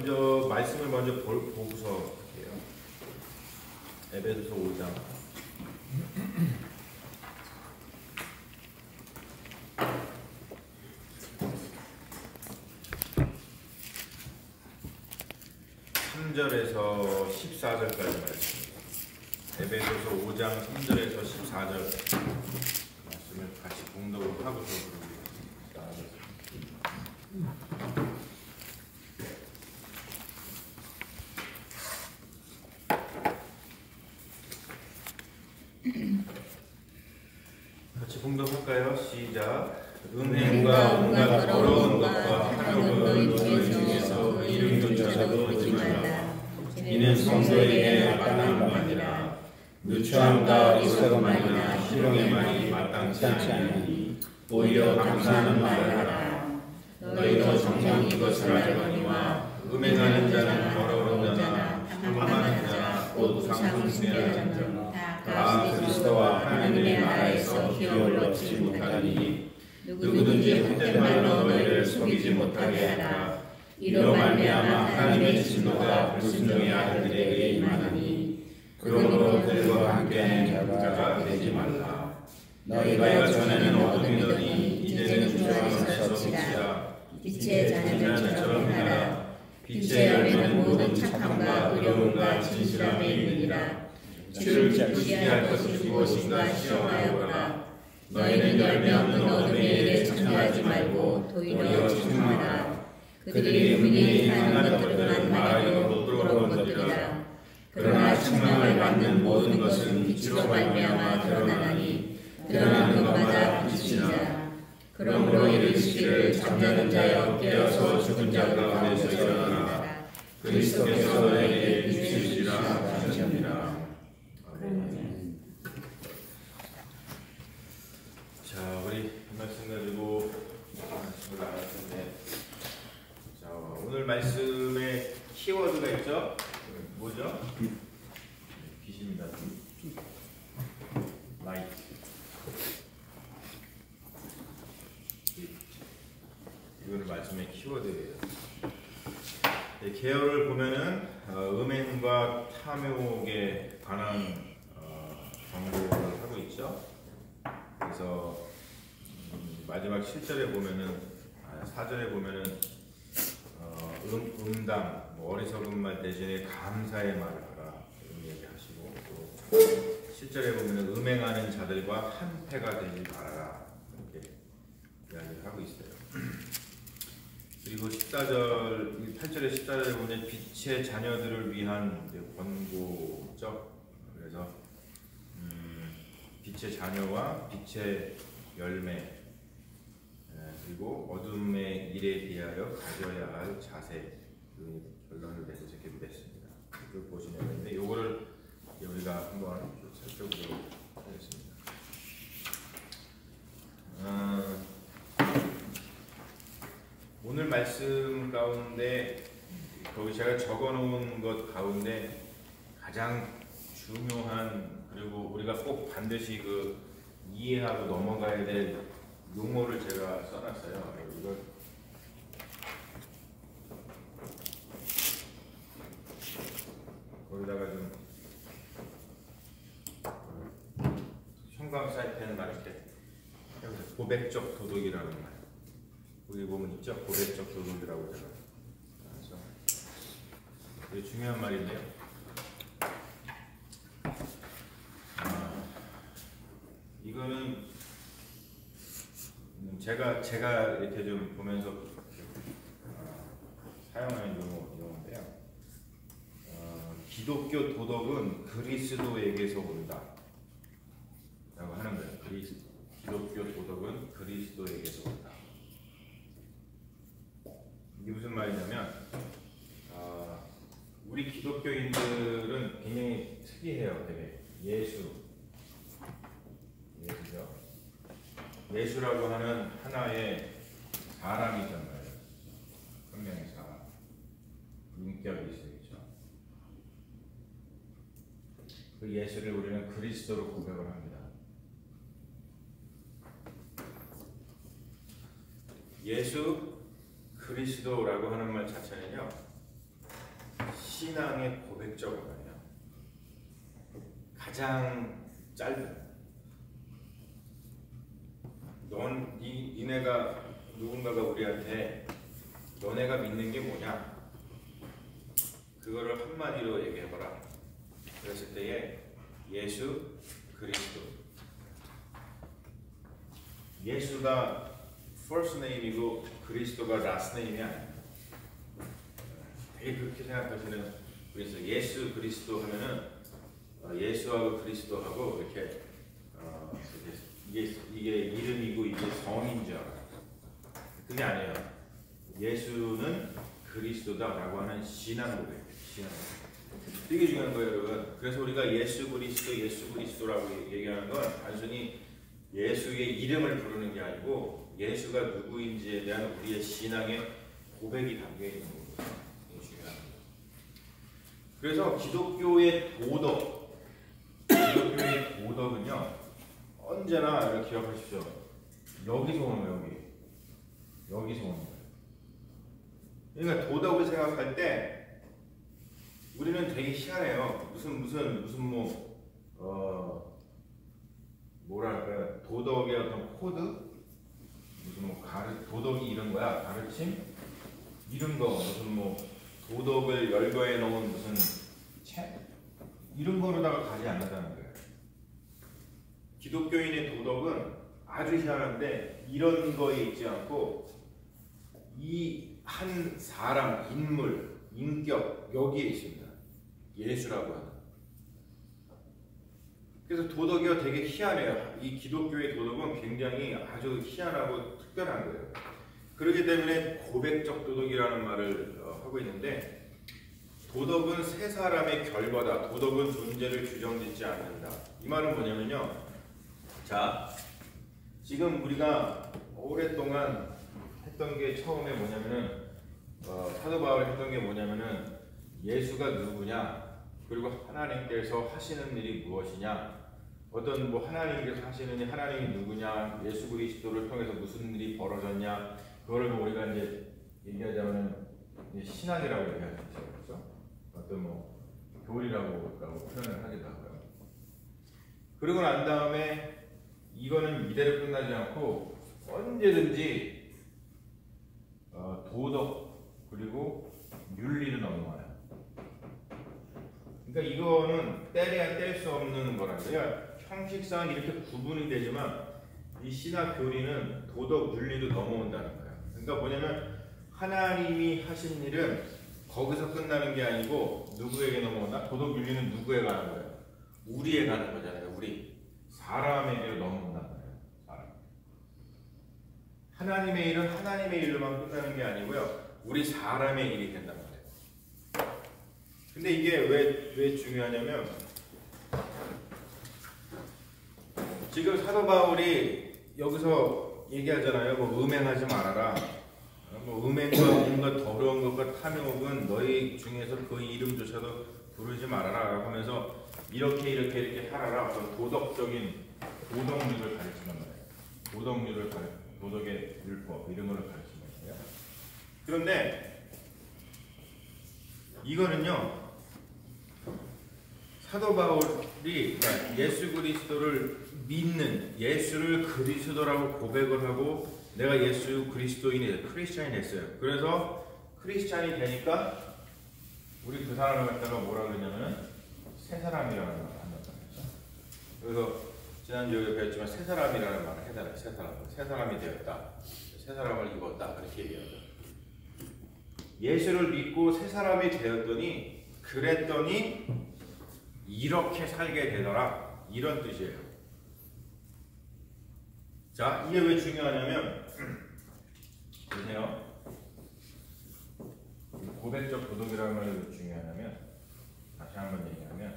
먼저 말씀을 먼저 보고서 할게요. 에베소서 5장. (3절에서) 14절까지 말씀. 에베소서 5장 3절에서 14절 말씀을 같이 공독을 하고서 같이 공독할까요? 시작. 은행과 온갖 더러운 것과 탐욕은 너희 중에서 이름조차도 듣지 말라. 이는 성도에게 마땅한 말이라. 누추함과 어리석은 말이나 희롱의 말이 마땅치 아니하니 오히려 감사하는 말을 하라. 너희도 정녕 이것을 알거니와 음행하는 자는 더러운 자나 탐하는 자나 곧 우상 숭배하는 자나 다 그리스도와 하나님의 나라에서 기업을 얻지 못하니 누구든지 헛된 말로 너희를 속이지 못하게 하라. 이로 말미암아 하나님의 진노가 불순종의 아들들에게 임하나니 그러므로 그들과 함께하는 자가 되지 말라. 너희가 전에는 어둠이더니 이제는 주의 안에서 빛이라. 빛의 자녀들처럼 하라. 빛의 열매는 모든 착함과 의로움과 진실함에 있느니라. 주를 기쁘시게 할 것이 무엇인가 시험하여 보라. 너희는 열매 없는 어둠의 일에 참여하지 말고 도리어 청청하라. 그들이 은혜에 행하는 것들은 말하기로 부끄러운 것들이라. 그러나 책망을 받는 모든 것은 빛으로 말미암아 드러나나니 드러나는 것마다 빛이니라. 그러므로 이르시기를 잠자는 자여 깨어서 죽은 자 가운데서 일어나라. 그리스도께서 너희에게 빛이시라 하셨느니라. 자, 우리 말씀 가지고 말씀을 나눌 텐데, 자, 오늘 말씀에 키워드가 있죠? 뭐죠? 빛입니다. 라이트. 이거는 말씀의 키워드예요. 계열을 보면은 음행과 탐욕에 관한 정보를 하고 있죠. 그래서 마지막 7절에 보면은 4절에 보면은 음담, 어리석은 말 대신에 감사의 말을 하라 이런 얘기하시고, 또 7절에 보면은 음행하는 자들과 한패가 되지 말아라 이렇게 이야기를 하고 있어요. 그리고 8절에 14절에 보면 빛의 자녀들을 위한 권고죠. 그래서 빛의 자녀와 빛의 열매, 그리고 어둠의 일에 대하여 가져야 할 자세, 그 결론을 내서 이렇게 맺습니다. 이걸 보시면 되는데, 요거를 우리가 한번 살펴보도록 하겠습니다. 오늘 말씀 가운데 거기 제가 적어놓은 것 가운데 가장 중요한, 그리고 우리가 꼭 반드시 이해하고 넘어가야 될 용어를 제가 써놨어요. 이걸 거기다가 좀 형광 사이펜을 말할 때 고백적 도덕이라는 말, 거기 보면 있죠. 고백적 도덕이라고 제가 그래서 되게 중요한 말인데요. 이거는 제가 이렇게 좀 보면서 사용하는 용어인데요. 기독교 도덕은 그리스도에게서 온다 라고 하는 거예요. 기독교 도덕은 그리스도에게서 온다. 이게 무슨 말이냐면, 우리 기독교인들은 굉장히 특이해요. 되게 예수죠. 예수라고 하는 하나의 사람이잖아요. 분명히 사람, 인격이 있죠. 그 예수를 우리는 그리스도로 고백을 합니다. 예수 그리스도라고 하는 말 자체는요, 신앙의 고백적으로요. 가장 짧은. 니네가 누군가가 우리한테 너네가 믿는 게 뭐냐? 그거를 한마디로 얘기해봐라. 그랬을 때에 예수 그리스도. 예수가 first name이고 그리스도가 last name이 아닙니다. 되게 그렇게 생각하시는 분이 있어요. 예수 그리스도 하면은 예수하고 그리스도하고 이렇게 이게 이름이고 이게 성인 줄 알아요. 그게 아니에요. 예수는 그리스도다라고 하는 신앙 고백이에요. 신앙 고백. 되게 중요한 거예요, 여러분. 그래서 우리가 예수 그리스도라고 얘기하는 건 단순히 예수의 이름을 부르는 게 아니고 예수가 누구인지에 대한 우리의 신앙의 고백이 담겨 있는 거고요. 되게 중요한 거예요. 그래서 기독교의 도덕은요. 언제나 이렇게 기억하십시오. 여기서 오는 거예요. 여기서 오는 거예요. 그러니까 도덕을 생각할 때 우리는 되게 희한해요. 무슨 뭐랄까요? 도덕의 어떤 코드? 도덕이 이런 거야? 가르침? 이런 거 무슨 도덕을 열거해 놓은 무슨 책? 이런 거로다가 가지 않는다는 거예요. 기독교인의 도덕은 아주 희한한데 이런 거에 있지 않고 이 한 사람, 인물, 인격 여기에 있습니다. 예수라고 하는. 그래서 도덕이 되게 희한해요. 이 기독교의 도덕은 굉장히 아주 희한하고 특별한 거예요. 그렇기 때문에 고백적 도덕이라는 말을 하고 있는데 도덕은 세 사람의 결과다. 도덕은 존재를 규정짓지 않는다. 이 말은 뭐냐면요. 자, 지금 우리가 오랫동안 했던 게 처음에 뭐냐면은 사도 바울이 했던 게 뭐냐면은 예수가 누구냐, 그리고 하나님께서 하시는 일이 무엇이냐, 어떤 하나님께서 하시는 일, 하나님이 누구냐, 예수 그리스도를 통해서 무슨 일이 벌어졌냐, 그거를 우리가 이제 얘기하자면은 신학이라고 얘기하죠, 그렇죠? 어떤 교리라고 표현을 하기도 하고요. 그러고 난 다음에 이거는 이대로 끝나지 않고 언제든지 도덕 그리고 윤리로 넘어와요. 그러니까 이거는 뗄래야 뗄 수 없는 거라고요. 형식상 이렇게 구분이 되지만 이 신학 교리는 도덕 윤리도 넘어온다는 거예요. 그러니까 뭐냐면 하나님이 하신 일은 거기서 끝나는 게 아니고 누구에게 넘어온다? 도덕 윤리는 누구에 가는 거예요? 우리에 가는 거잖아요. 우리 사람에게 넘어온다는 거예요. 사람. 하나님의 일은 하나님의 일로만 끝나는 게 아니고요. 우리 사람의 일이 된단 말이에요. 근데 이게 왜 중요하냐면 지금 사도 바울이 여기서 얘기하잖아요. 음행하지 말아라. 음행과 뭔가 더러운 것과 탐욕은 너희 중에서 그 이름조차도 부르지 말아라 하면서 이렇게 하라라. 도덕적인 도덕률을 가르치는 거예요. 도덕의 율법 이런 걸 가르치는 거예요. 그런데 이거는요. 사도 바울이 예수 그리스도를 믿는, 예수를 그리스도라고 고백을 하고 내가 예수 그리스도인이 크리스찬이 됐어요. 그래서 크리스찬이 되니까 우리 그 사람을 갖다가 뭐라 그러냐면은 새 사람이라는 말을 한단 말이죠. 그래서 지난주에 배웠지만 새 사람이라는 말을 해달라요. 새 사람이 되었다. 새 사람을 입었다. 그렇게 얘기합니다. 예수를 믿고 새 사람이 되었더니 그랬더니 이렇게 살게 되더라. 이런 뜻이에요. 자, 이게 왜 중요하냐면 보세요. 고백적 도덕이라는 말이 왜 중요하냐면 다시 한번 얘기하면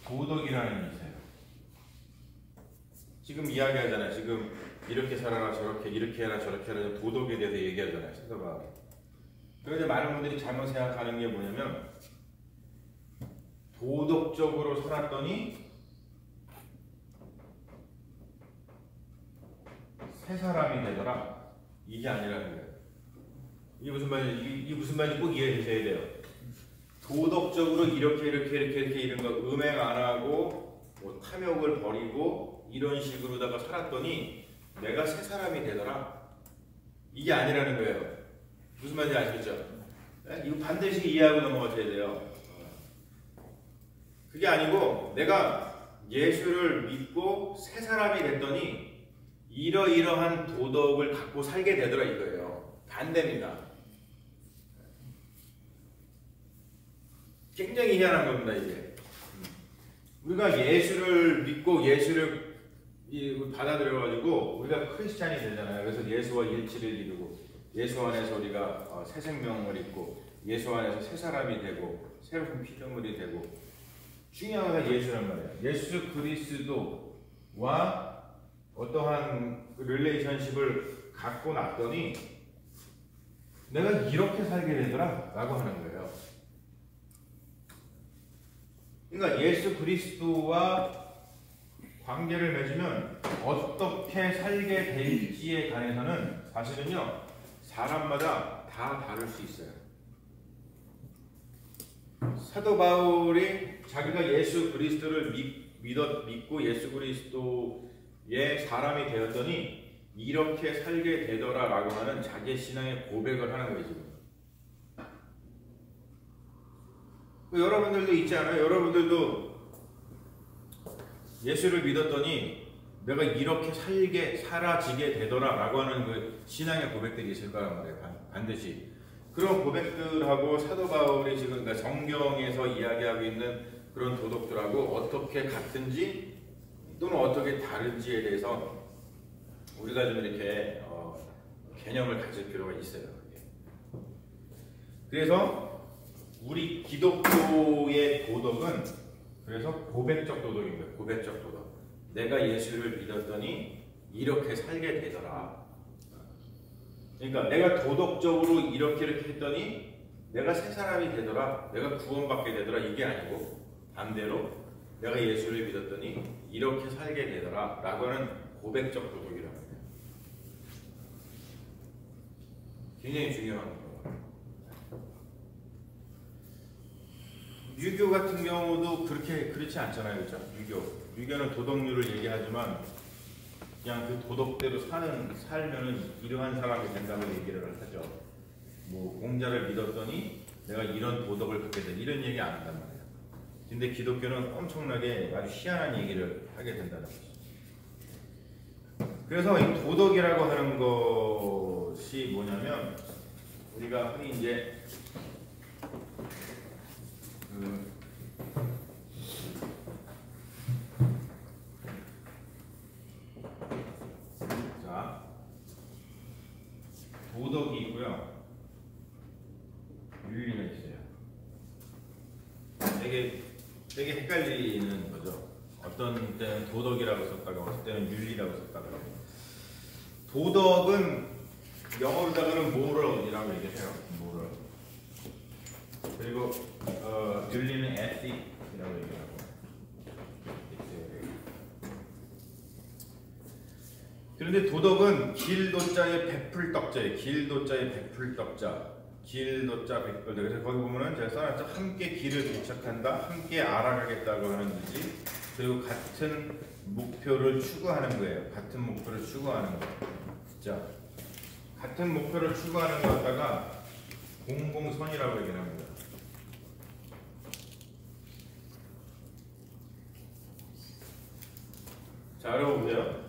도덕이라는 게 있어요. 지금 이야기하잖아요. 지금 이렇게 살아라, 저렇게, 이렇게 해라, 저렇게 해라, 도덕에 대해서 얘기하잖아요. 사도가. 그런데 많은 분들이 잘못 생각하는 게 뭐냐면 도덕적으로 살았더니 새 사람이 되더라. 이게 아니라는 거예요. 이게 무슨 말인지 꼭 이해해 주셔야 돼요. 도덕적으로 이렇게 이런 거 음행 안 하고 뭐 탐욕을 버리고 이런 식으로다가 살았더니 내가 새 사람이 되더라. 이게 아니라는 거예요. 무슨 말인지 아시겠죠? 네? 이거 반드시 이해하고 넘어가셔야 돼요. 그게 아니고 내가 예수를 믿고 새 사람이 됐더니 이러이러한 도덕을 갖고 살게 되더라 이거예요. 반대입니다. 굉장히 희한한 겁니다 이게. 우리가 예수를 믿고 예수를 받아들여가지고 우리가 크리스찬이 되잖아요. 그래서 예수와 일치를 이루고 예수 안에서 우리가 새 생명을 입고 예수 안에서 새 사람이 되고 새로운 피조물이 되고 중요한 건 예수란 말이에요. 예수 그리스도와 어떠한 릴레이션십을 갖고 났더니 내가 이렇게 살게 되더라 라고 하는 거예요. 그러니까 예수 그리스도와 관계를 맺으면 어떻게 살게 될지에 관해서는 사실은요 사람마다 다 다를 수 있어요. 사도 바울이 자기가 예수 그리스도를 믿고 예수 그리스도의 사람이 되었더니 이렇게 살게 되더라 라고 하는 자기의 신앙의 고백을 하는 거예요 지금. 여러분들도 있지 않아요? 여러분들도 예수를 믿었더니 내가 이렇게 사라지게 되더라 라고 하는 그 신앙의 고백들이 있을 거란 말이에요. 반드시. 그런 고백들하고 사도 바울이 지금 그러니까 성경에서 이야기하고 있는 그런 도덕들하고 어떻게 같은지 또는 어떻게 다른지에 대해서 우리가 좀 이렇게 개념을 가질 필요가 있어요. 그래서 우리 기독교의 도덕은 그래서 고백적 도덕입니다. 고백적 도덕. 내가 예수를 믿었더니 이렇게 살게 되더라. 그러니까 내가 도덕적으로 이렇게 했더니 내가 새 사람이 되더라. 내가 구원받게 되더라. 이게 아니고 반대로 내가 예수를 믿었더니 이렇게 살게 되더라 라고 하는 고백적 도덕이라고 해요. 굉장히 중요한 거예요. 유교 같은 경우도 그렇지 않잖아요. 그렇죠? 유교는 도덕률을 얘기하지만 그냥 그 도덕대로 살면은 이러한 사람이 된다고 얘기를 하죠. 뭐 공자를 믿었더니 내가 이런 도덕을 갖게 된 이런 얘기 안 한단 말이에요. 근데 기독교는 엄청나게 아주 희한한 얘기를 하게 된다는 거죠. 그래서 이 도덕이라고 하는 것이 뭐냐면 우리가 흔히 이제 자, 도덕이 있고요. 윤리가 있어요. 되게 헷갈리는 거죠. 어떤 때는 도덕이라고 썼다가 어떤 때는 윤리라고 썼다가. 도덕은 영어로다가는 moral이라고 얘기해요. moral. 그리고 윤리는 ethic이라고 얘기하고. 그런데 도덕은 길도자의 베풀떡자예요. 길도자의 베풀떡자. 길도자 베풀떡자. 그래서 거기 보면은 제가 써놨죠. 함께 길을 개척한다. 함께 알아가겠다고 하는 뜻이. 그리고 같은 목표를 추구하는 거예요. 같은 목표를 추구하는 거예요. 자, 같은 목표를 추구하는 거 갖다가 공공선이라고 얘기합니다. 자, 알아보세요.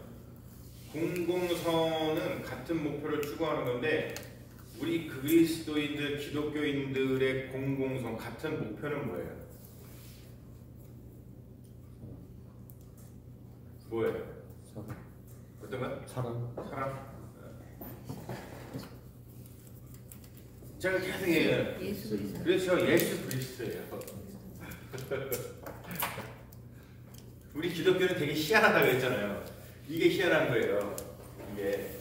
공공선은 같은 목표를 추구하는 건데 우리 그리스도인들, 기독교인들의 공공선, 같은 목표는 뭐예요? 뭐예요? 어떤 거? 사랑. 제가 계속 얘기해요. 그렇죠. 예수 그리스도예요. 우리 기독교는 되게 희한하다고 했잖아요. 이게 희한한 거예요. 이게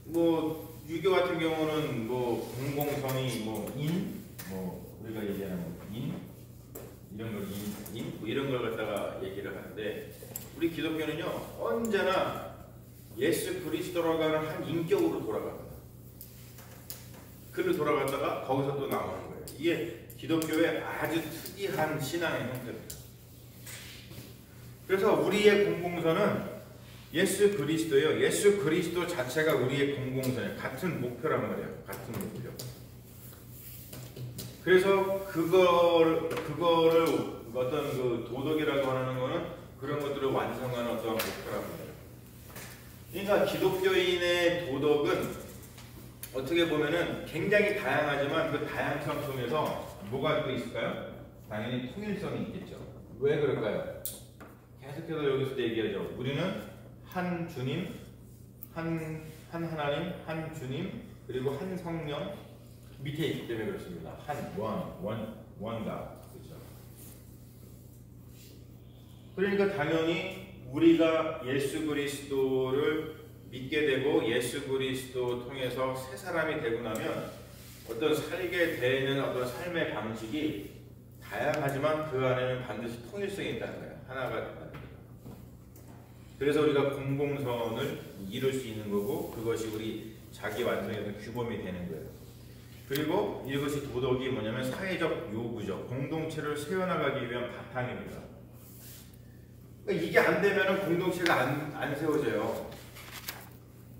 뭐 유교 같은 경우는 뭐 공공성이 뭐 우리가 얘기하는 인 이런 걸 인 뭐 이런 걸 갖다가 얘기를 하는데 우리 기독교는요 언제나 예수 그리스도라고 하는 한 인격으로 돌아갑니다. 글로 돌아갔다가 거기서 또 나오는 거예요. 이게 기독교의 아주 특이한 신앙의 형태입니다. 그래서 우리의 공공선은 예수 그리스도예요. 예수 그리스도 자체가 우리의 공공선이에요. 같은 목표란 말이에요. 같은 목표. 그래서 그거를 어떤 그 도덕이라고 하는 거는 그런 것들을 완성하는 어떤 목표라고 해요. 그러니까 기독교인의 도덕은 어떻게 보면은 굉장히 다양하지만 그 다양성 속에서 뭐가 또 있을까요? 당연히 통일성이 있겠죠. 왜 그럴까요? 계속해서 여기서 얘기하죠. 우리는 한 주님, 한 하나님, 한 주님, 그리고 한 성령 밑에 있기 때문에 그렇습니다. 한 원가 그렇죠. 그러니까 당연히 우리가 예수 그리스도를 믿게 되고 예수 그리스도 통해서 새 사람이 되고 나면 어떤 살게 되는 어떤 삶의 방식이 다양하지만 그 안에는 반드시 통일성이 있다는 거예요. 하나가 된다는 거예요. 그래서 우리가 공공선을 이룰 수 있는 거고 그것이 우리 자기 완성의 어떤 규범이 되는 거예요. 그리고 이것이 도덕이 뭐냐면 사회적 요구죠. 공동체를 세워나가기 위한 바탕입니다. 그러니까 이게 안 되면 공동체가 안 세워져요.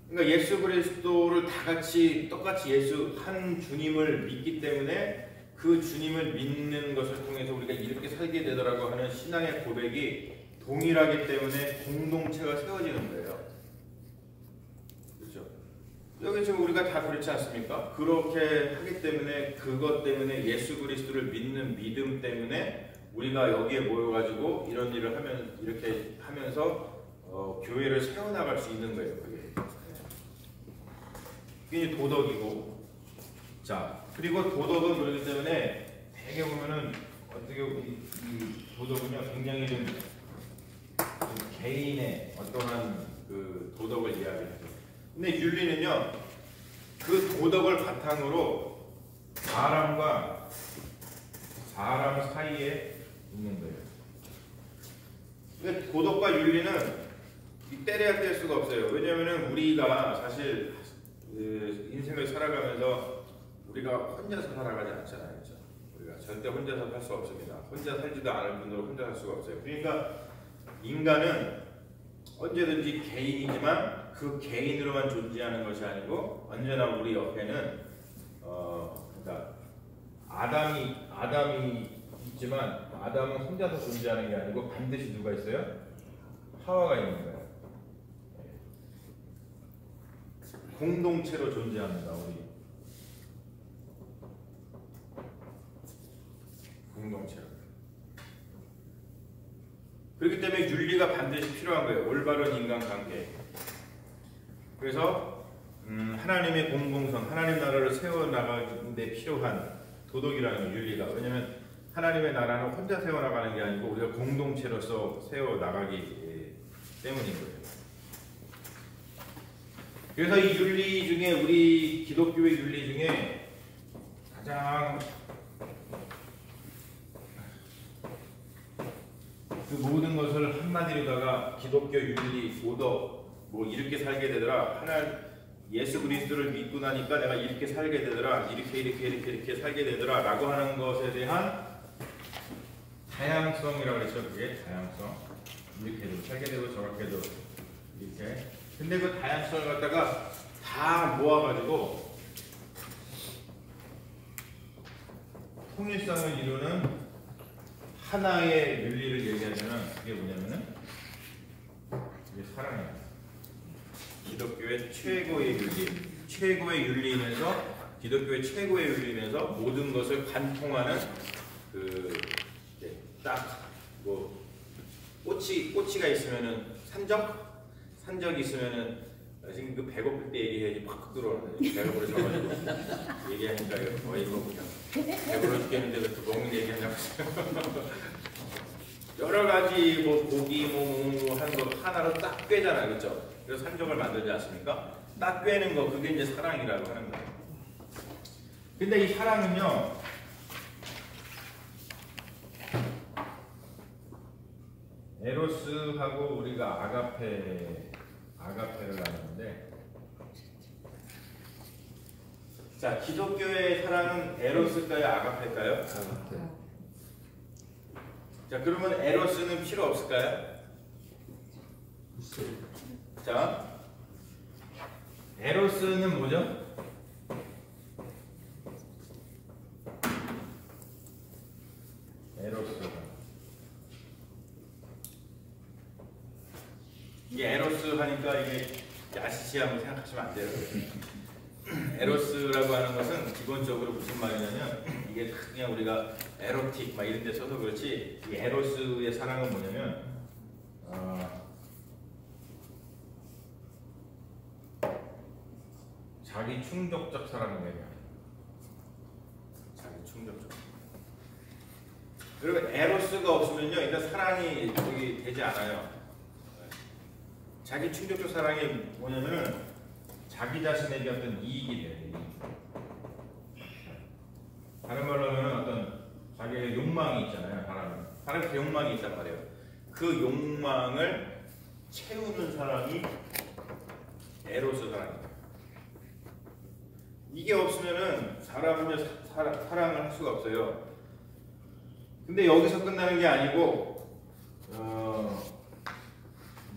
그러니까 예수 그리스도를 다 같이 똑같이 예수 한 주님을 믿기 때문에 그 주님을 믿는 것을 통해서 우리가 이렇게 살게 되더라고 하는 신앙의 고백이 동일하기 때문에 공동체가 세워지는 거예요. 그렇죠? 여기 지금 우리가 다 그렇지 않습니까? 그렇게 하기 때문에 그것 때문에 예수 그리스도를 믿는 믿음 때문에 우리가 여기에 모여가지고 이런 일을 하면 이렇게 하면서 교회를 세워나갈 수 있는 거예요. 그게 도덕이고, 자 그리고 도덕은 그렇기 때문에 되게 보면은 어떻게 이 도덕은요 굉장히 좀 개인의 어떠한 그 도덕을 이야기하죠. 근데 윤리는요 그 도덕을 바탕으로 사람과 사람 사이에 있는 거예요. 그러니까 도덕과 윤리는 때려야 뗄 수가 없어요. 왜냐하면 우리가 사실 인생을 살아가면서 우리가 혼자서 살아가지 않잖아요. 그렇죠? 우리가 절대 혼자서 살 수 없습니다. 혼자 살지도 않을 뿐더러 혼자 살 수가 없어요. 그러니까 인간은 언제든지 개인이지만 그 개인으로만 존재하는 것이 아니고 언제나 우리 옆에는 그러니까 아담이 있지만 아담은 혼자서 존재하는 게 아니고 반드시 누가 있어요? 하와가 있는 거예요. 공동체로 존재합니다. 우리 공동체로. 그렇기 때문에 윤리가 반드시 필요한 거예요. 올바른 인간관계. 그래서 하나님의 공공성, 하나님 나라를 세워나가는 데 필요한 도덕이라는 윤리가. 왜냐하면 하나님의 나라는 혼자 세워나가는 게 아니고 우리가 공동체로서 세워나가기 때문인 거예요. 그래서 이 윤리 중에 우리 기독교의 윤리 중에 가장 그 모든 것을 한마디로다가 기독교 윤리, 도덕 뭐 이렇게 살게 되더라. 예수 그리스도를 믿고 나니까 내가 이렇게 살게 되더라. 이렇게 살게 되더라. 라고 하는 것에 대한 다양성이라고 그랬죠. 그게 다양성. 이렇게도 살게 되고 저렇게도 이렇게. 근데 그 다양성을 갖다가 다 모아가지고 통일성을 이루는 하나의 윤리를 얘기하자면 그게 뭐냐면은 이게 사랑이에요. 기독교의 최고의 윤리, 최고의 윤리이면서 기독교의 최고의 윤리이면서 모든 것을 관통하는 그 딱 뭐 꼬치가 있으면은 산적이 있으면은 지금 그 배고플 때 얘기해야지 팍 들어오는데 배가 부르셔가지고 얘기하니까 어이가 없냐. 배불러 죽겠는데 왜 또 먹는 얘기하냐고. 여러 가지 뭐 고기 뭐 하는 거 하나로 딱 꿰잖아요, 그렇죠? 그래서 산적을 만들지 않습니까? 딱 꿰는 거 그게 이제 사랑이라고 하는 거예요. 근데 이 사랑은요. 에로스하고 우리가 아가페를 나누는데 자, 기독교의 사랑은 에로스일까요? 아가페일까요? 자, 그러면 에로스는 필요 없을까요? 자, 에로스는 뭐죠? 에로스. 이게 에로스 하니까 이게 야시시함을 생각하시면 안 돼요. 에로스라고 하는 것은 기본적으로 무슨 말이냐면 이게 그냥 우리가 에로틱 막 이런 데 써서 그렇지, 이 에로스의 사랑은 뭐냐면 자기 충족적 사랑이에요. 자기 충족적. 그러면 에로스가 없으면요, 일단 사랑이 저기 되지 않아요. 자기 충족적 사랑이 뭐냐면은 자기 자신에게 어떤 이익이 돼요. 다른 말로 하면 어떤 자기의 욕망이 있잖아요. 사람의 욕망이 있단 말이에요. 그 욕망을 채우는 사람이 에로스 사랑이에요. 이게 없으면은 사람은 사랑을 할 수가 없어요. 근데 여기서 끝나는 게 아니고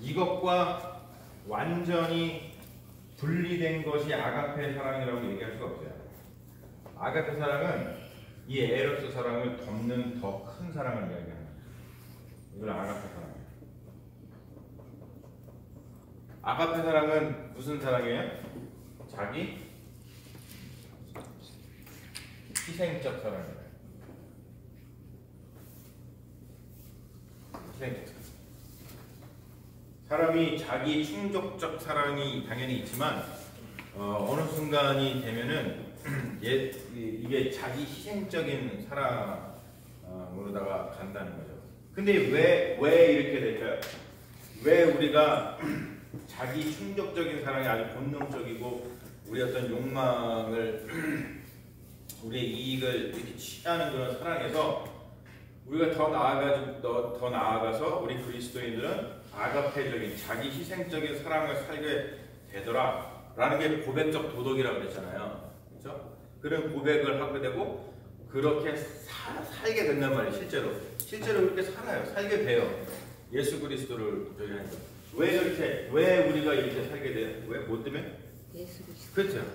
이것과 완전히 분리된 것이 아가페 사랑이라고 얘기할 수가 없어요. 아가페 사랑은 이 에로스 사랑을 덮는 더 큰 사랑을 이야기합니다. 이걸 아가페 사랑이에요. 아가페 사랑은 무슨 사랑이에요? 자기 희생적 사랑이에요. 희생적 사랑. 사람이 자기 충족적 사랑이 당연히 있지만 어느 순간이 되면은 이게 자기 희생적인 사랑으로다가 간다는 거죠. 근데 왜 이렇게 될까요? 왜 우리가 자기 충족적인 사랑이 아주 본능적이고 우리 어떤 욕망을 우리의 이익을 이렇게 취하는 그런 사랑에서 우리가 더 나아가서 우리 그리스도인들은 아가페적인 자기 희생적인 사랑을 살게 되더라라는 게 고백적 도덕이라고 그랬잖아요. 그렇죠? 그런 고백을 하게 되고 그렇게 살게 된단 말이에요. 실제로 그렇게 살아요. 살게 돼요. 예수 그리스도를 저기 하니까. 왜 우리가 이렇게 살게 돼요? 왜? 뭐 때문에? 예수 그리스도. 그렇죠.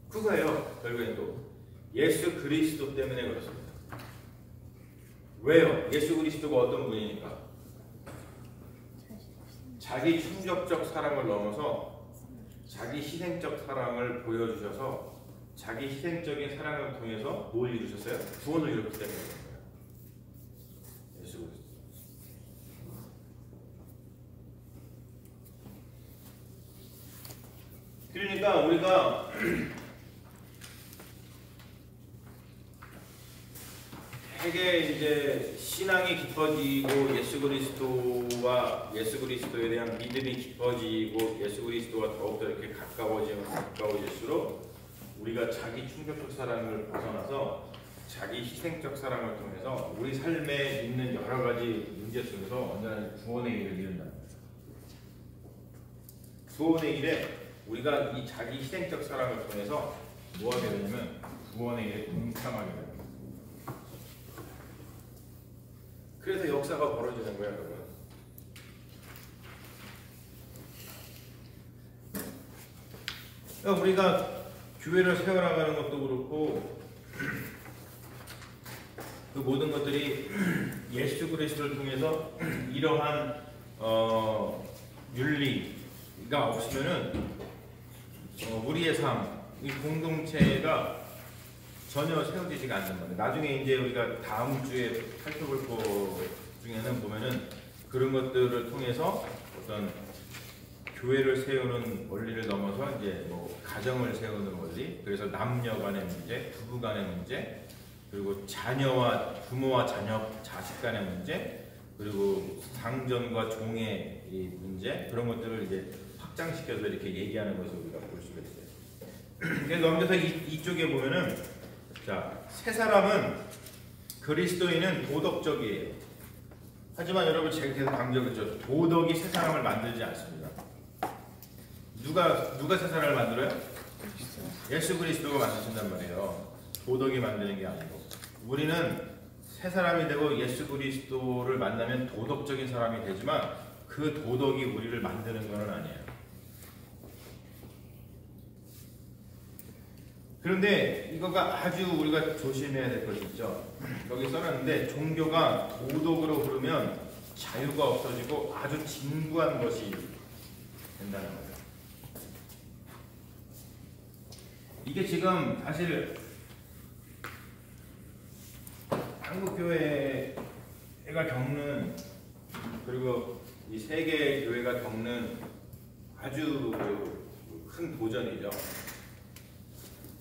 그거예요. 결국엔 또 예수 그리스도 때문에 그렇습니다. 왜요? 예수 그리스도가 어떤 분이니까? 자기 충족적 사랑을 넘어서 자기 희생적 사랑을 보여주셔서 자기 희생적인 사랑을 통해서 뭘 이루셨어요? 구원을 이뤘기 때문에 그런 거예요. 예수 그리스도. 그러니까 우리가 되게 이제 신앙이 깊어지고 예수 그리스도에 대한 믿음이 깊어지고 예수 그리스도와 더욱더 이렇게 가까워질수록 우리가 자기 충격적 사랑을 벗어나서 자기 희생적 사랑을 통해서 우리 삶에 있는 여러 가지 문제 속에서 언제나 구원의 일을 이룬다는 거예요. 구원의 일에 우리가 이 자기 희생적 사랑을 통해서 뭐 하게 되냐면 구원의 일에 동참하게 됩니다. 그래서 역사가 벌어지는 거예요, 여러분. 그러니까 우리가 교회를 세워나가는 것도 그렇고 그 모든 것들이 예수 그리스도를 통해서 이러한 윤리가 없으면은 우리의 삶, 이 공동체가 전혀 세워지지가 않는 거예요. 나중에 이제 우리가 다음 주에 살펴볼 것 중에는 보면은 그런 것들을 통해서 어떤 교회를 세우는 원리를 넘어서 이제 뭐 가정을 세우는 원리, 그래서 남녀 간의 문제, 부부 간의 문제, 그리고 부모와 자식 간의 문제, 그리고 상전과 종의 이 문제, 그런 것들을 이제 확장시켜서 이렇게 얘기하는 것을 우리가 볼 수가 있어요. 그래서 넘겨서 이쪽에 보면은 자, 세 사람은 그리스도인은 도덕적이에요. 하지만 여러분 제가 계속 강조했죠. 도덕이 세 사람을 만들지 않습니다. 누가 세 사람을 만들어요? 예수 그리스도가 만드신단 말이에요. 도덕이 만드는 게 아니고. 우리는 새 사람이 되고 예수 그리스도를 만나면 도덕적인 사람이 되지만 그 도덕이 우리를 만드는 건 아니에요. 그런데 이거가 아주 우리가 조심해야 될 것이 있죠. 여기 써놨는데 종교가 도덕으로 흐르면 자유가 없어지고 아주 진부한 것이 된다는 거예요. 이게 지금 사실 한국교회가 겪는, 그리고 이 세계 교회가 겪는 아주 큰 도전이죠.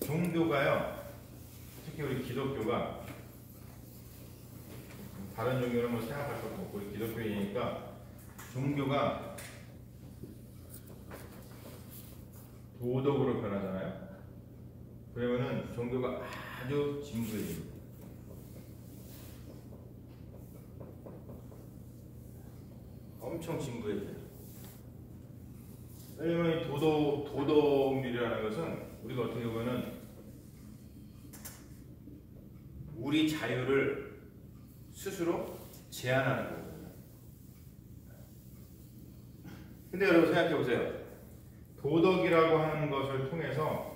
종교가요, 특히 우리 기독교가, 다른 종교는 뭐 생각할 수 없고 우리 기독교이니까 종교가 도덕으로 변하잖아요. 그러면은 종교가 아주 진부해집니다. 엄청 진부해져요. 왜냐면 이 도덕률이라는 것은 우리가 어떻게 보면은 우리 자유를 스스로 제한하는 거거든요. 근데 여러분 생각해 보세요. 도덕이라고 하는 것을 통해서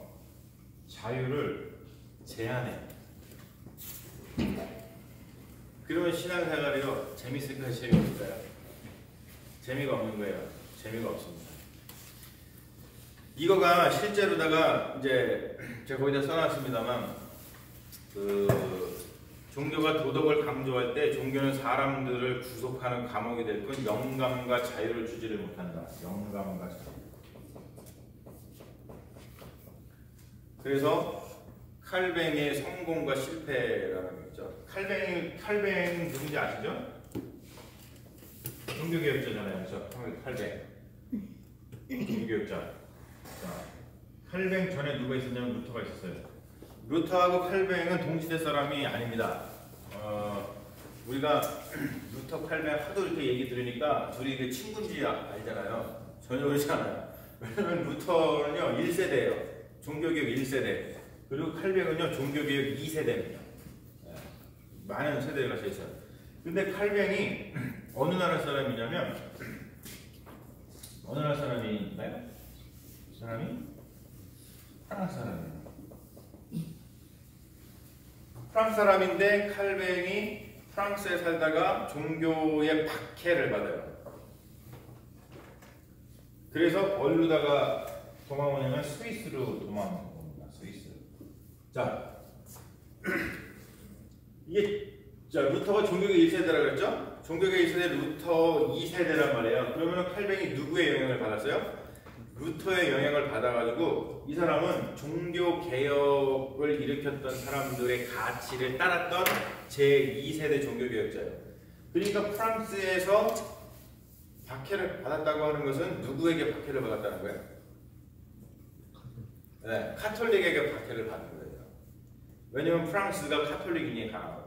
자유를 제한해. 그러면 신앙생활이요, 재밌을까요? 재미없을까요? 재미가 없는 거예요. 재미가 없습니다. 이거가 실제로다가 이제 제가 거기다 써놨습니다만, 종교가 도덕을 강조할 때 종교는 사람들을 구속하는 감옥이 될 뿐 영감과 자유를 주지를 못한다. 영감과 자유. 그래서 칼뱅의 성공과 실패라는 거 있죠. 칼뱅 누군지 아시죠? 종교개혁자잖아요. 그렇죠? 칼뱅. 종교개혁자. 자, 칼뱅 전에 누가 있었냐면 루터가 있었어요. 루터하고 칼뱅은 동시대 사람이 아닙니다. 우리가 루터, 칼뱅 하도 이렇게 얘기 들으니까 둘이 그 친구인지 알잖아요. 전혀 그렇지 않아요. 왜냐면 루터는요 1세대예요. 종교개혁 1세대. 그리고 칼뱅은요 종교개혁 2세대입니다. 많은 세대가 같이 있어요. 근데 칼뱅이 어느 나라 사람이냐면, 어느 나라 사람인가요? 사람이? 프랑스 사람이에요. 프랑스 사람인데 칼뱅이 프랑스에 살다가 종교의 박해를 받아요. 그래서 어디로다가 도망오냐면 스위스로 도망옵니다. 스위스. 자, 이게 루터가 종교계 1세대라고 그랬죠? 종교계 1세대, 루터 2세대란 말이에요. 그러면 칼뱅이 누구의 영향을 받았어요? 루터의 영향을 받아가지고 이 사람은 종교 개혁을 일으켰던 사람들의 가치를 따랐던 제2세대 종교개혁자예요. 그러니까 프랑스에서 박해를 받았다고 하는 것은 누구에게 박해를 받았다는 거예요? 네, 카톨릭에게 박해를 받은 거예요. 왜냐면 프랑스가 카톨릭인이 강하거든요.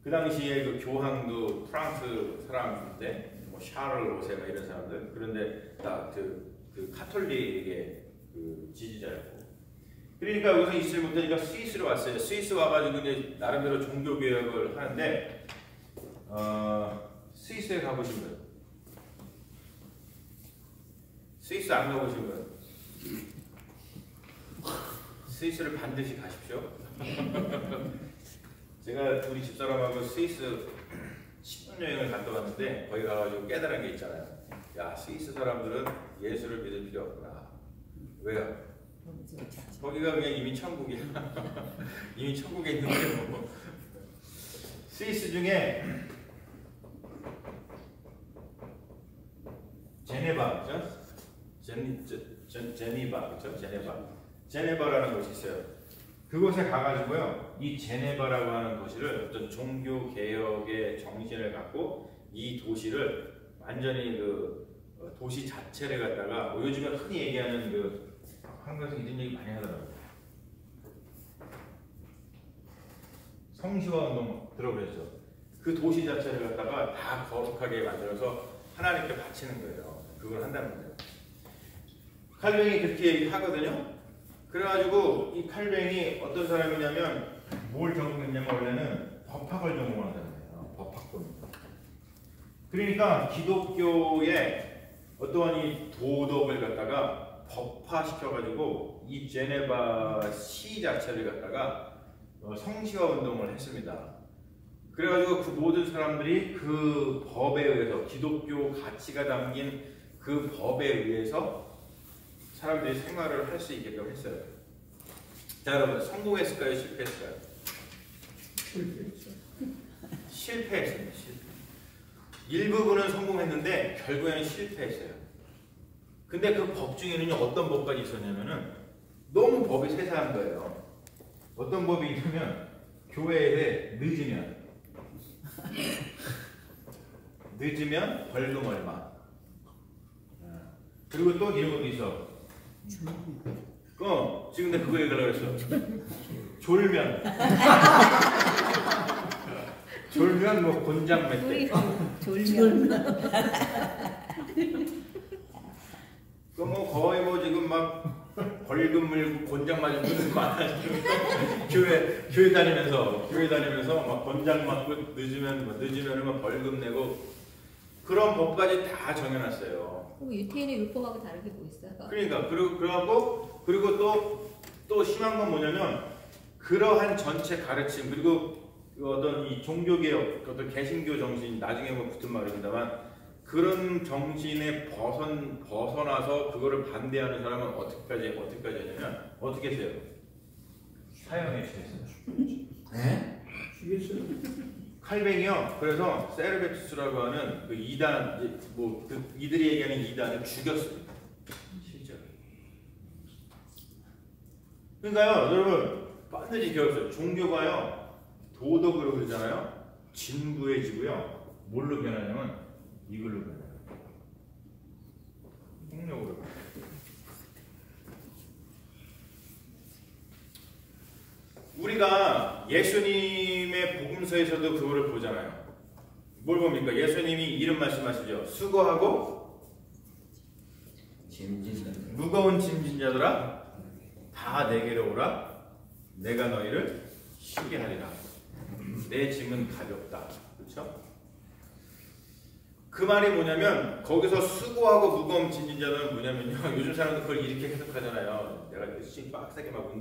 그 당시에 그 교황도 프랑스 사람인데, 뭐 샤를 오세마 이런 사람들, 그런데 다 그 카톨릭의 그 지지자였고, 그러니까 여기서 있을 못하니까 스위스로 왔어요. 스위스 와가지고 이제 나름대로 종교 개혁을 하는데, 스위스에 가보신 분? 스위스 안 가보신 분? 스위스를 반드시 가십시오. 제가 우리 집사람하고 스위스 10분 여행을 갔다 왔는데 거기 가가지고 깨달은 게 있잖아요. 야, 스위스 사람들은 예수를 믿을 필요 없구나. 왜요? 거기가 그냥 이미 천국이야. 이미 천국에 있는데 뭐. 스위스 중에 제네바, 그죠? 제니바, 그죠? 제네바라는 곳이 있어요. 그곳에 가가지고요, 이 제네바라고 하는 도시를 어떤 종교 개혁의 정신을 갖고 이 도시를 완전히 그 도시 자체를 갖다가, 요즘에 흔히 얘기하는 그 한국에서 이런 얘기 많이 하더라고요. 성시화 운동 들어보셨죠? 그 도시 자체를 갖다가 다 거룩하게 만들어서 하나님께 바치는 거예요. 그걸 한다는 거예요. 칼뱅이 그렇게 하거든요. 그래가지고 이 칼뱅이 어떤 사람이냐면 뭘 전공했냐면 원래는 법학을 전공한 사람이에요. 법학권. 그러니까 기독교의 어떠한 이 도덕을 갖다가 법화시켜가지고 이 제네바 시 자체를 갖다가 성시화 운동을 했습니다. 그래가지고 그 모든 사람들이 그 법에 의해서 기독교 가치가 담긴 그 법에 의해서 사람들이 생활을 할 수 있게끔 했어요. 자, 여러분 성공했을까요? 실패했을까요? 실패했습니다. 실패. 일부분은 성공했는데 결국에는 실패했어요. 근데 그 법 중에는요, 어떤 법까지 있었냐면은 너무 법이 세세한 거예요. 어떤 법이 있으면 교회에 늦으면 벌금 얼마. 그리고 또 이런 것도 있어. 지금 내가 그거 얘기하려고 그랬어. 졸면. 졸면 뭐 곤장 맺대. 졸면. 뭐 거의 뭐 지금 막 벌금 물고 곤장 맞은 분들 많아지고 교회 다니면서 막 곤장 맞고 늦으면 막 벌금 내고 그런 법까지 다 정해놨어요. 유태인의 율법하고 다르게 뭐 있어요? 그러니까 그리고 또 심한 건 뭐냐면 그러한 전체 가르침 그리고 어떤 이 종교개혁 어떤 개신교 정신 나중에 뭐 붙은 말입니다만 그런 정신에 벗어나서 그거를 반대하는 사람은 어떻게까지 하냐면 어떻게 해요? 사형에 처했어요. 네? 죽였어요? 칼뱅이요. 그래서 세르베투스라고 하는 그 이단 이들이 얘기하는 이단을 죽였습니다. 실제로. 그러니까요, 여러분 반드시 기억하세요. 종교가요 도덕으로 그러잖아요. 진부해지고요. 뭘로 변하냐면 이걸로 변해요. 폭력으로. 우리가 예수님의 복음서에서도 그거를 보잖아요. 뭘 봅니까? 예수님이 이런 말씀하시죠. 수고하고 무거운 짐진 자들아 다 내게로 오라. 내가 너희를 쉬게 하리라. 내 짐은 가볍다. 그렇죠? 그 말이 뭐냐면 거기서 수고하고 무거운 짐진 자들은 뭐냐면요. 요즘 사람들 그걸 이렇게 해석하잖아요. 내가 열심히 빡세게 막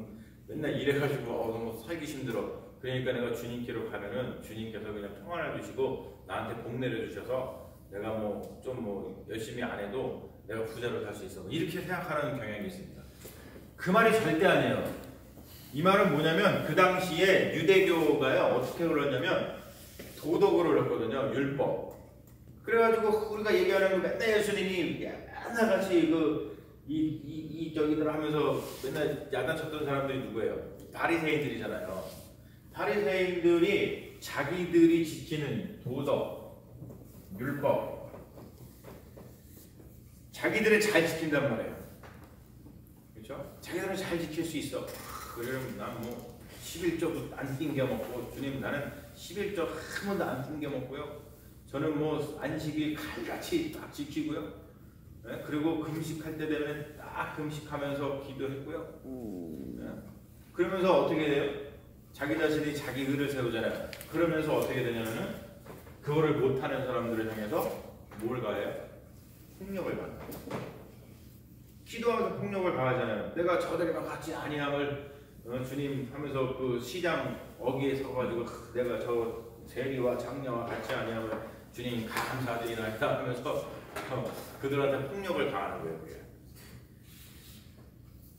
맨날 일해가지고 너무 살기 힘들어. 그러니까 내가 주님께로 가면은 주님께서 그냥 평안을 주시고 나한테 복 내려주셔서 내가 좀 열심히 안 해도 내가 부자로 살 수 있어. 이렇게 생각하는 경향이 있습니다. 그 말이 절대 아니에요. 이 말은 뭐냐면 그 당시에 유대교가요 어떻게 흘렀냐면 도덕으로 흘렀거든요. 율법. 그래가지고 우리가 얘기하는 거 맨날 예수님이 하나같이 저기들 하면서 맨날 야단쳤던 사람들이 누구예요? 바리새인들이잖아요. 바리새인들이 자기들이 지키는 도덕, 율법, 자기들은 잘 지킨단 말이에요. 그렇죠? 자기들은 잘 지킬 수 있어. 그러면 난 11조도 안 띵겨먹고 주님 나는 11조 한 번도 안 띵겨먹고요. 저는 안식일 칼같이 딱 지키고요. 네? 그리고 금식할 때 되면 딱 금식하면서 기도했고요. 네? 그러면서 어떻게 돼요? 자기 자신이 자기 의를 세우잖아요. 그러면서 어떻게 되냐면은 그거를 못하는 사람들을 향해서 뭘 가해요? 폭력을 가해요. 기도하면서 폭력을 가하잖아요. 내가 저들이랑 같이 아니함을 주님 하면서 그 시장 어귀에 서가지고 내가 저 세리와 장녀와 같이 아니함을 주님 감사드리나이다 하면서 그들한테 폭력을 가하는 거예요. 그게.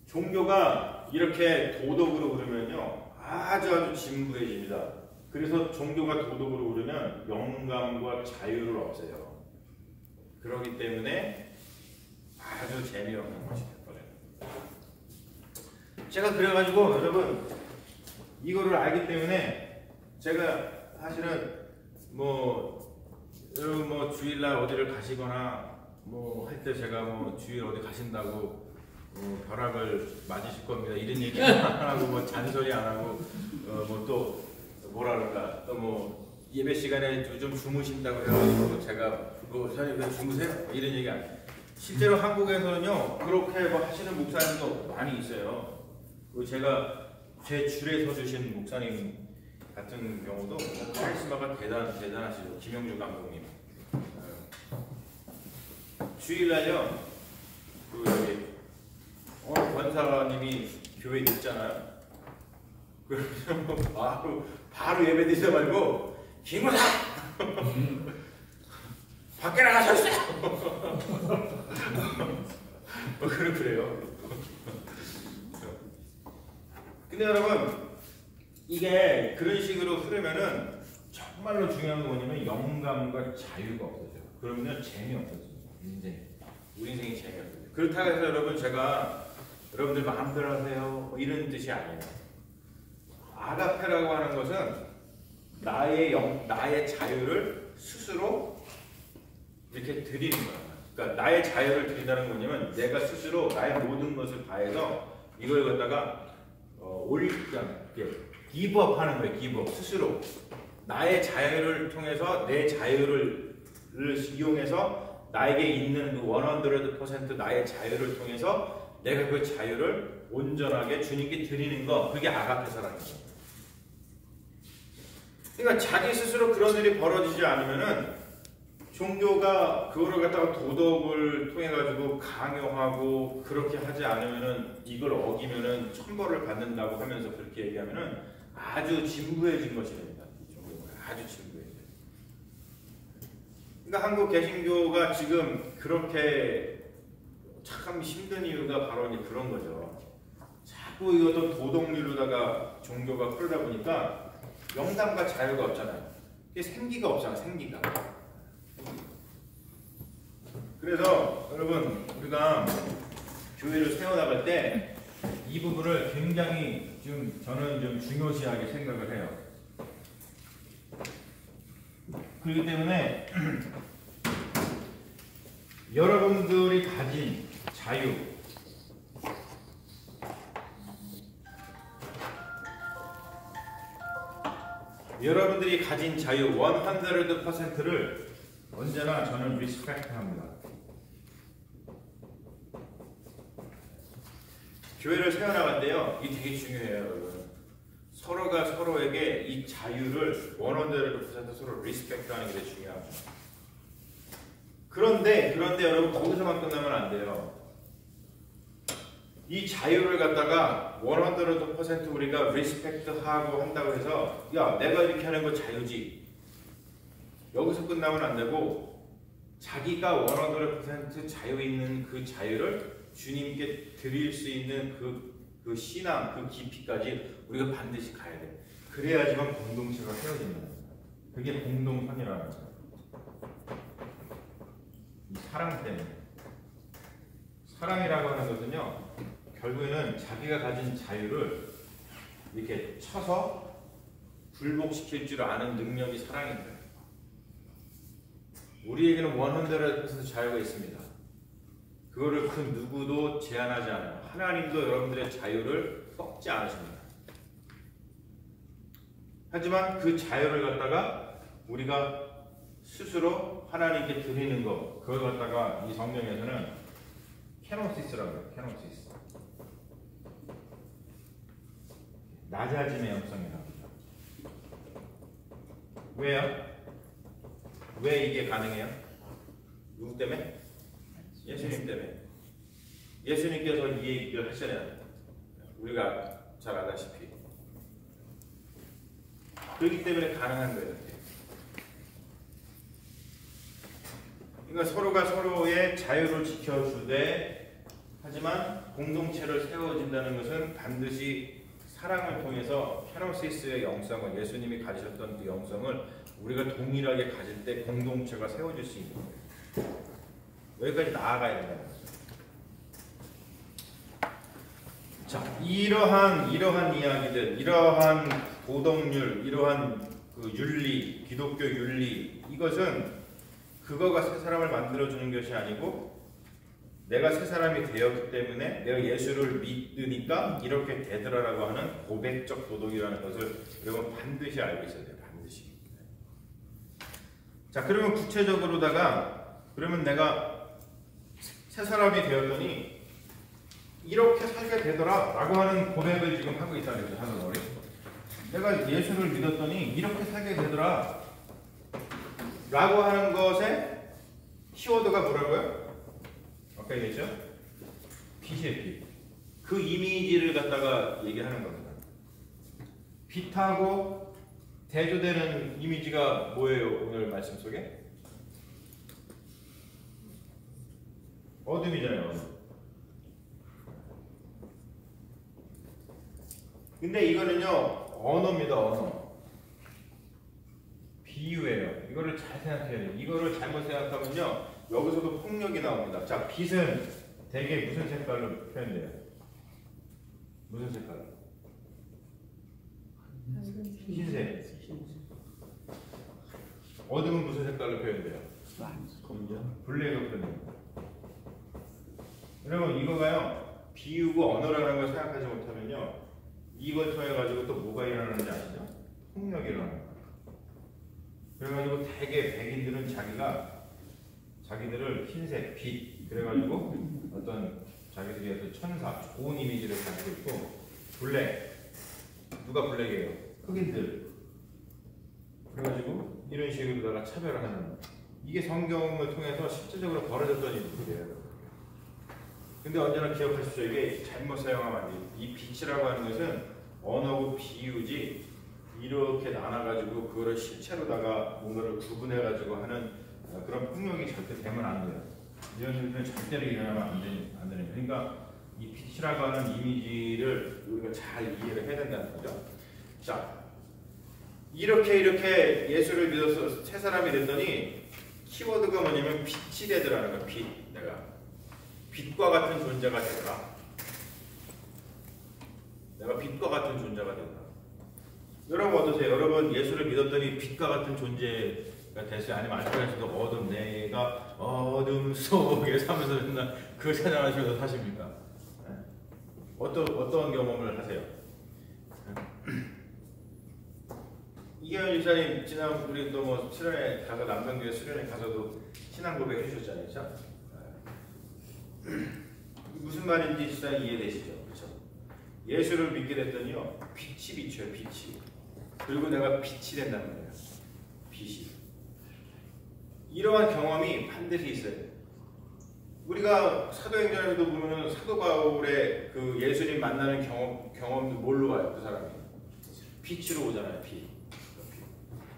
종교가 이렇게 도덕으로 그러면요 아주 진부해집니다. 그래서 종교가 도덕으로 그러면 영감과 자유를 없애요. 그렇기 때문에 아주 재미없는 것이 돼버려요. 제가 그래가지고 여러분 이거를 알기 때문에 제가 사실은 여러분 주일날 어디를 가시거나 할 때 제가 주일 어디 가신다고 벼락을 맞으실 겁니다. 이런 얘기 안 하고 잔소리 안 하고 또 뭐라 그럴까 또 예배 시간에 좀 주무신다고 해가지고 제가 선생님 왜 주무세요? 이런 얘기 안 해요. 실제로 한국에서는요 그렇게 뭐 하시는 목사님도 많이 있어요. 그리고 제가 제 줄에 서주신 목사님 같은 경우도 카리스마가 대단하시죠. 김영주 감독님. 주일날요 그 여기 어느 권사님이 교회 있잖아요. 그래서 바로 예배 드리지 말고 김우사 밖에 나가셨어요. 그래요. 근데 여러분 이게 그런 식으로 흐르면은 정말로 중요한 건 뭐냐면 영감과 자유가 없어져요. 그러면 재미없어집니다. 우리 인생이 재미없어요. 그렇다고 해서 여러분 제가 여러분들 마음대로 하세요 뭐 이런 뜻이 아니에요. 아가페라고 하는 것은 나의 자유를 스스로 이렇게 드리는 거야. 그러니까 나의 자유를 드린다는 건 뭐냐면 내가 스스로 나의 모든 것을 다해서 이걸 갖다가 기브업 하는 거예요. 기브업 스스로 나의 자유를 통해서 내 자유를 이용해서 나에게 있는 그 100% 나의 자유를 통해서 내가 그 자유를 온전하게 주님께 드리는 거, 그게 아가페사라는 거예요. 그러니까 자기 스스로 그런 일이 벌어지지 않으면은 종교가 그거를 갖다가 도덕을 통해 가지고 강요하고 그렇게 하지 않으면은 이걸 어기면은 천벌을 받는다고 하면서 그렇게 얘기하면은 아주 진부해진 것이 됩니다. 아주 진부해져요. 그러니까 한국 개신교가 지금 그렇게 참 힘든 이유가 바로 이제 그런 거죠. 자꾸 이것도 도덕률로다가 종교가 흐르다 보니까 영감과 자유가 없잖아요. 이게 생기가 없잖아요. 생기가. 그래서 여러분 우리가 교회를 세워나갈 때 이 부분을 굉장히 저는 좀 중요시하게 생각을 해요. 그렇기 때문에 여러분들이 가진 자유, 여러분들이 가진 자유 100%를 언제나 저는 리스펙트합니다. 교회를 세워나갈 때요, 이게 되게 중요해요, 여러분. 서로가 서로에게 이 자유를 100% 서로 리스펙트하는 게 되게 중요합니다. 그런데 여러분 거기서만 끝나면 안 돼요. 이 자유를 갖다가 100% 우리가 리스펙트하고 한다고 해서 야 내가 이렇게 하는 거 자유지 여기서 끝나면 안 되고 자기가 100% 자유 있는 그 자유를 주님께 드릴 수 있는 그 신앙, 그 깊이까지 우리가 반드시 가야 돼. 그래야지만 공동체가 세워집니다. 그게 공동선이라는 거예요. 이 사랑 때문에. 사랑이라고 하는 것은요, 결국에는 자기가 가진 자유를 이렇게 쳐서 굴복시킬 줄 아는 능력이 사랑입니다. 우리에게는 100% 자유가 있습니다. 그거를 그 누구도 제한하지 않아요. 하나님도 여러분들의 자유를 꺾지 않으십니다. 하지만 그 자유를 갖다가 우리가 스스로 하나님께 드리는 것, 그걸 갖다가 이 성경에서는 케노시스라고 해요. 케노시스. 낮아짐의 영성이라고 합니다. 왜요? 왜 이게 가능해요? 누구 때문에? 예수님 때문에. 예수님께서 이 얘기를 하시잖아요. 우리가 잘 아다시피. 그렇기 때문에 가능한 거예요. 그러니까 서로가 서로의 자유를 지켜주되, 하지만 공동체를 세워진다는 것은 반드시 사랑을 통해서 케노시스의 영성을, 예수님이 가지셨던 그 영성을 우리가 동일하게 가질 때 공동체가 세워질 수 있는 거예요. 여기까지 나아가야 된다는 거죠. 자, 이러한 이야기들, 이러한 도덕률, 이러한 그 윤리, 기독교 윤리, 이것은 그거가 새 사람을 만들어주는 것이 아니고 내가 새 사람이 되었기 때문에 내가 예수를 믿으니까 이렇게 되더라라고 하는 고백적 도덕이라는 것을 여러분 반드시 알고 있어야 돼요. 반드시. 자, 그러면 구체적으로다가 그러면 내가 새 사람이 되었더니 이렇게 살게 되더라 라고 하는 고백을 지금 하고 있다는 거죠. 하는 어린. 내가 예수를 믿었더니 이렇게 살게 되더라 라고 하는 것에 키워드가 뭐라고요? 아까 얘기했죠? 빛이에요. 빛. 그 이미지를 갖다가 얘기하는 겁니다. 빛하고 대조되는 이미지가 뭐예요? 오늘 말씀 속에? 어둠이잖아요. 어둠. 근데 이거는요 언어입니다. 언어. 비유예요. 이거를 잘 생각해야 돼요. 이거를 잘못 생각하면요 여기서도 폭력이 나옵니다. 자, 빛은 대개 무슨 색깔로 표현돼요? 무슨 색깔? 흰색. 어둠은 무슨 색깔로 표현돼요? 검정. 블랙으로 표현됩니다. 여러분 이거가요 비유고 언어라는 걸 생각하지 못하면요 이걸 통해 가지고 또 뭐가 일어나는지 아시죠? 폭력이 일어나는 거예요. 그래가지고 대개 백인들은 자기들을 흰색, 빛 그래가지고 어떤 자기들이 어떤 천사, 좋은 이미지를 가지고 있고 블랙 누가 블랙이에요? 흑인들. 그래가지고 이런 식으로다가 차별하는 이게 성경을 통해서 실질적으로 벌어졌던 일들이에요. 근데 언제나 기억하십시오. 이게 잘못 사용하면 안 돼요. 이 빛이라고 하는 것은 언어고 비유지 이렇게 나눠가지고 그거를 실체로다가 뭔가를 구분해가지고 하는 그런 폭력이 절대 되면 안 돼요. 이런 일들은 절대로 일어나면 안 되는 거예요. 그러니까 이 빛이라고 하는 이미지를 우리가 잘 이해를 해야 된다는 거죠. 자, 이렇게 예수를 믿어서 새 사람이 됐더니 키워드가 뭐냐면 빛이 되더라는 거예요. 빛. 내가 빛과 같은 존재가 되더라. 내가 빛과 같은 존재가 되더라. 여러분 어떠세요? 여러분 예수를 믿었더니 빛과 같은 존재가 됐어요? 아니면 아직까지도 어둠 내가 어둠 속에 살면서 맨날 그 찬양하시면서 사십니까? 네? 어떤 경험을 하세요? 이경현 집사님 지난 우리 또 뭐 수련회 가서 남성교회 수련회 가서도 신앙 고백 해주셨잖아요, 그렇죠? 무슨 말인지 진짜 이해되시죠? 그렇죠? 예수를 믿게 됐더니요 빛이 비쳐요. 빛이. 그리고 내가 빛이 된다는 거예요. 빛이. 이러한 경험이 반드시 있어야 돼요. 우리가 사도행전에도 보면 사도 바울의 그 예수님 만나는 경험도 뭘로 와요? 그 사람이 빛으로 오잖아요. 빛.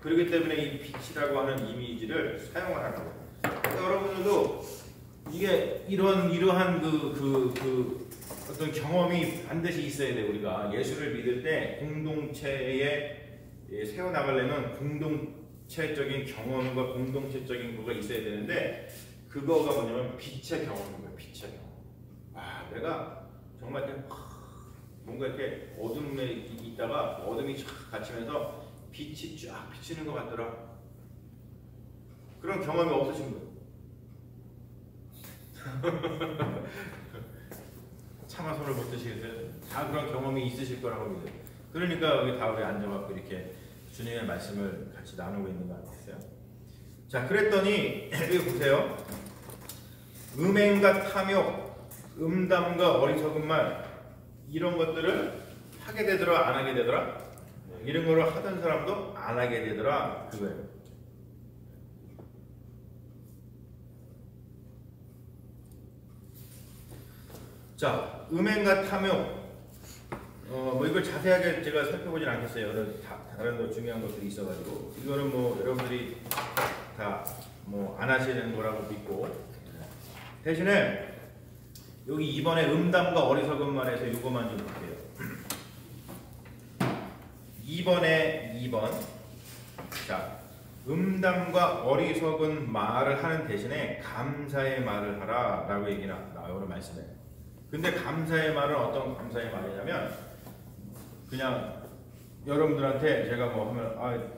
그렇기 때문에 이 빛이라고 하는 이미지를 사용을 하는 거예요. 그러니까 여러분들도 이게 이러한 어떤 경험이 반드시 있어야 돼요. 우리가 예수를 믿을 때 공동체에 세워나가려면 공동체적인 경험과 공동체적인 거가 있어야 되는데 그거가 뭐냐면 빛의 경험인 거예요. 빛의 경험. 아, 내가 정말 뭔가 이렇게 어둠에 있다가 어둠이 쫙 갇히면서 빛이 쫙 비치는 것 같더라. 그런 경험이 없으신 거예요. 차마 손을 못 드시겠어요? 다 그런 경험이 있으실 거라고 믿어요. 그러니까 여기 다 우리 앉아갖고 이렇게 주님의 말씀을 같이 나누고 있는 거 아니겠어요? 자, 그랬더니 여기 보세요. 음행과 탐욕, 음담과 어리석은 말 이런 것들을 하게 되더라, 안 하게 되더라? 이런 거를 하던 사람도 안 하게 되더라 그거예요. 자, 음행과 탐욕. 뭐 이걸 자세하게 제가 살펴보진 않겠어요. 다른 거 중요한 것들이 있어가지고 이거는 뭐 여러분들이 다 뭐 안 하시는 거라고 믿고 대신에 여기 이번에 음담과 어리석은 말에서 이거만 좀 볼게요. 2번. 자, 음담과 어리석은 말을 하는 대신에 감사의 말을 하라 라고 얘기 나와요. 오늘 말씀에. 근데 감사의 말은 어떤 감사의 말이냐면 그냥 여러분들한테 제가 뭐 하면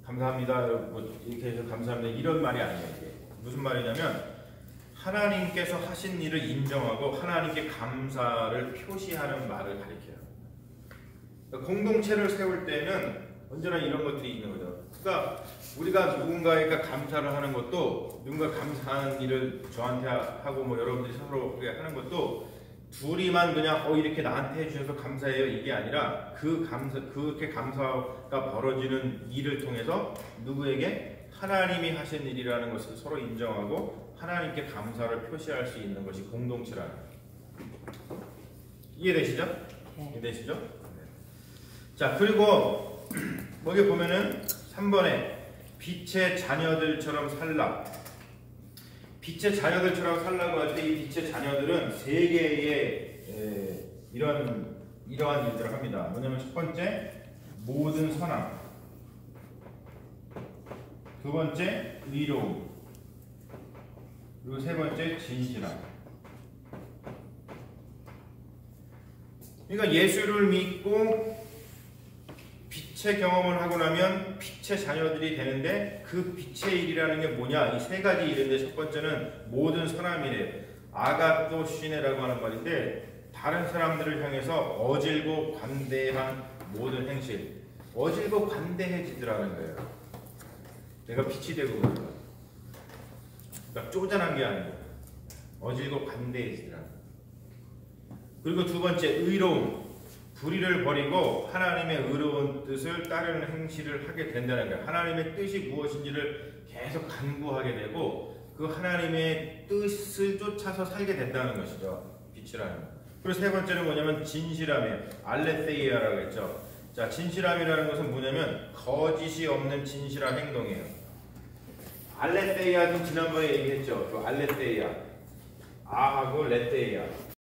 감사합니다 뭐 이렇게 해서 감사합니다 이런 말이 아니에요. 이게 무슨 말이냐면 하나님께서 하신 일을 인정하고 하나님께 감사를 표시하는 말을 가리켜요. 그러니까 공동체를 세울 때는 언제나 이런 것들이 있는 거죠. 그러니까 우리가 누군가에게 감사를 하는 것도, 누군가 감사하는 일을 저한테 하고 뭐 여러분들이 서로 하는 것도 둘이만 그냥 이렇게 나한테 해주셔서 감사해요 이게 아니라 그렇게 감사가 벌어지는 일을 통해서 누구에게 하나님이 하신 일이라는 것을 서로 인정하고 하나님께 감사를 표시할 수 있는 것이 공동체라는 거예요. 이해되시죠? 네. 이해되시죠? 네. 자, 그리고 여기 보면은 3번에 빛의 자녀들처럼 살라. 빛의 자녀들처럼 살라고 할 때 이 빛의 자녀들은 세 개의 이러한 일들을 합니다. 뭐냐면 첫 번째 모든 선함, 두 번째 의로움, 그리고 세 번째 진실함. 그러니까 예수를 믿고 빛의 경험을 하고 나면 빛의 자녀들이 되는데 그 빛의 일이라는 게 뭐냐? 이 세 가지 일인데 첫 번째는 모든 선함이래. 아가토시네라고 하는 말인데 다른 사람들을 향해서 어질고 관대한 모든 행실. 어질고 관대해지더라는 거예요. 내가 빛이 되고 그런 거야. 그러니까 쪼잔한 게 아니고 어질고 관대해지더라는 거예요. 그리고 두 번째 의로움. 불의를 버리고 하나님의 의로운 뜻을 따르는 행실을 하게 된다는 거예요. 하나님의 뜻이 무엇인지를 계속 간구하게 되고 그 하나님의 뜻을 쫓아서 살게 된다는 것이죠. 빛이라는 것. 그리고 세 번째는 뭐냐면 진실함이에요. 알레테이아라고 했죠. 자, 진실함이라는 것은 뭐냐면 거짓이 없는 진실한 행동이에요. 알레테이아도 지난번에 얘기했죠. 그 알레테이아, 아하고 레테이아.